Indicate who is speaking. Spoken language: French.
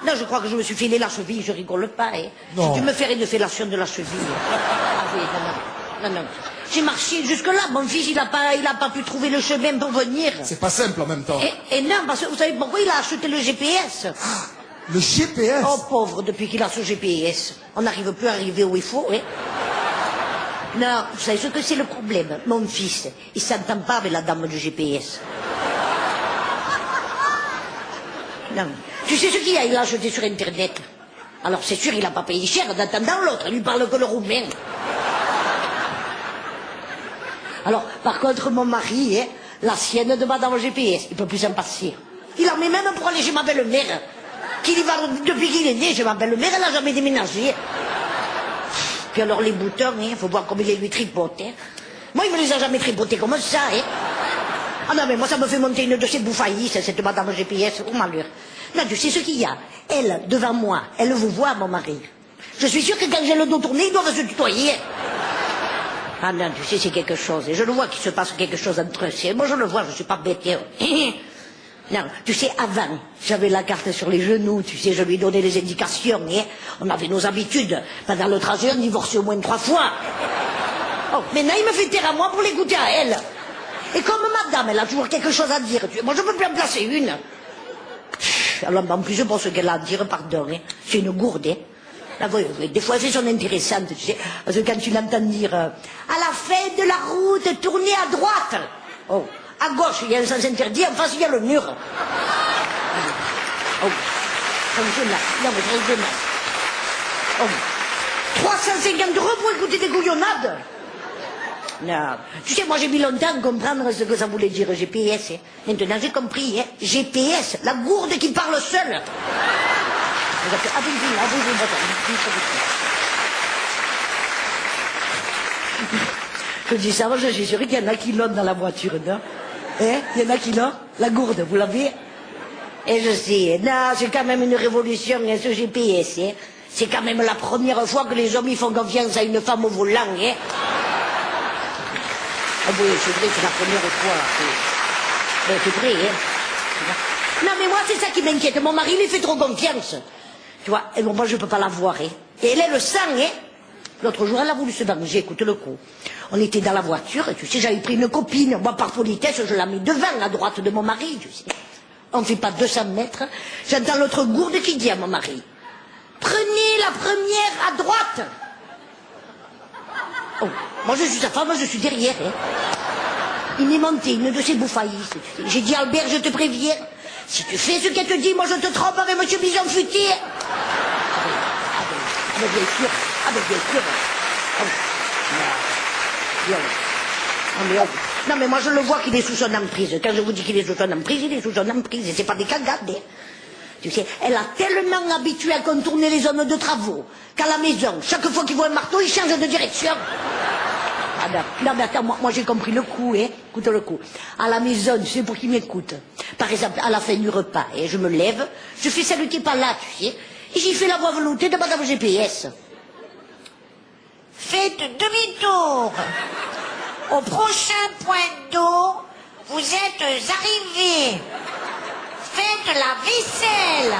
Speaker 1: Non, je crois que je me suis filé la cheville, je rigole pas, hein.
Speaker 2: Non.
Speaker 1: Si tu me ferais une fellation de la cheville. Ah oui, non, non. Non, non. J'ai marché jusque-là, mon fils, il a pas pu trouver le chemin pour venir.
Speaker 2: C'est pas simple en même temps.
Speaker 1: Et non, parce que vous savez pourquoi il a acheté le GPS?
Speaker 2: Le GPS.
Speaker 1: Oh, pauvre, depuis qu'il a ce GPS. On n'arrive plus à arriver où il faut, hein. Non, vous savez ce que c'est le problème? Mon fils, il s'entend pas avec la dame du GPS. Non. Tu sais ce qu'il y a? Il l'a acheté sur Internet. Alors c'est sûr, il n'a pas payé cher. En attendant, l'autre, il lui parle que le roumain. Alors, par contre, mon mari, hein, la sienne de madame GPS, il peut plus s'en passer. Il en met même pour aller chez ma belle-mère. Qu'il y va depuis qu'il est né, chez ma belle-mère, elle n'a jamais déménagé. Puis alors les boutons, il faut voir comme il les lui tripote. Hein. Moi, il me les a jamais tripotés comme ça. Hein. Ah non, mais moi, ça me fait monter une de ces bouffaillistes, cette madame GPS, au malheur. Non, tu sais ce qu'il y a? Elle, devant moi, elle vous voit, mon mari. Je suis sûr que quand j'ai le dos tourné, ils doivent se tutoyer. Ah non, tu sais, c'est quelque chose. Et je le vois qu'il se passe quelque chose entre eux. Moi, je le vois, je suis pas bête. Non, tu sais, avant, j'avais la carte sur les genoux, tu sais, je lui donnais les indications. Hein. On avait nos habitudes. Pendant le trajet, on divorçait au moins 3 fois. Oh, maintenant, il me fait taire à moi pour l'écouter à elle. Et comme madame, elle a toujours quelque chose à dire. Moi, je peux plus en placer une. Alors, en plus, pour ce qu'elle a à dire, pardon, hein, c'est une gourde. Hein. Là, des fois, elle fait son intéressante, tu sais. Parce que quand tu l'entends dire à la fin de la route, tournez à droite. Oh, à gauche, il y a un sens interdit, en face, il y a le mur. Oh, non, mais sérieusement. Oh, 350 € pour écouter des couillonnades. Non. Tu sais, moi j'ai mis longtemps à comprendre ce que ça voulait dire GPS. Hein. Maintenant j'ai compris, hein. GPS, la gourde qui parle seule. Je dis ça, moi je suis sûr qu'il y en a qui l'ont dans la voiture, non? Hein? Il y en a qui l'ont? La gourde, vous l'avez? Et je sais, non, c'est quand même une révolution, hein, ce GPS. Hein. C'est quand même la première fois que les hommes ils font confiance à une femme au volant. Hein. Ah oui, c'est vrai, c'est la première fois. Ben, c'est vrai, hein. Non, mais moi, c'est ça qui m'inquiète. Mon mari, il fait trop confiance. Tu vois, et bon, moi, je peux pas la voir, hein. Et elle est le sang, hein. L'autre jour, elle a voulu se venger, écoute le coup. On était dans la voiture, et tu sais, j'avais pris une copine. Moi, par politesse, je la mets devant, à droite de mon mari, tu sais. On fait pas 200 mètres. J'entends l'autre gourde qui dit à mon mari, prenez la première à droite. Oh, moi je suis sa femme, je suis derrière. Hein. Il m'est monté une de ces bouffaillistes. Tu sais. J'ai dit, Albert, je te préviens, si tu fais ce qu'elle te dit, moi je te trompe avec monsieur Bison Futé. Ah ben bien sûr. Ah ben bien sûr. Oh. Non mais moi je le vois qu'il est sous son emprise. Quand je vous dis qu'il est sous son emprise, il est sous son emprise. Et c'est pas des cagades. Hein. Tu sais, elle a tellement habitué à contourner les zones de travaux qu'à la maison, chaque fois qu'il voit un marteau, il change de direction. Ah non, mais attends, moi j'ai compris le coup, hein. Écoute le coup. À la maison, tu sais, pour qu'il m'écoute. Par exemple, à la fin du repas, et je me lève, je fais celle qui est pas là, tu sais, et j'y fais la voix veloutée de madame GPS. Faites demi-tour. Au prochain point d'eau, vous êtes arrivés. Faites la vaisselle.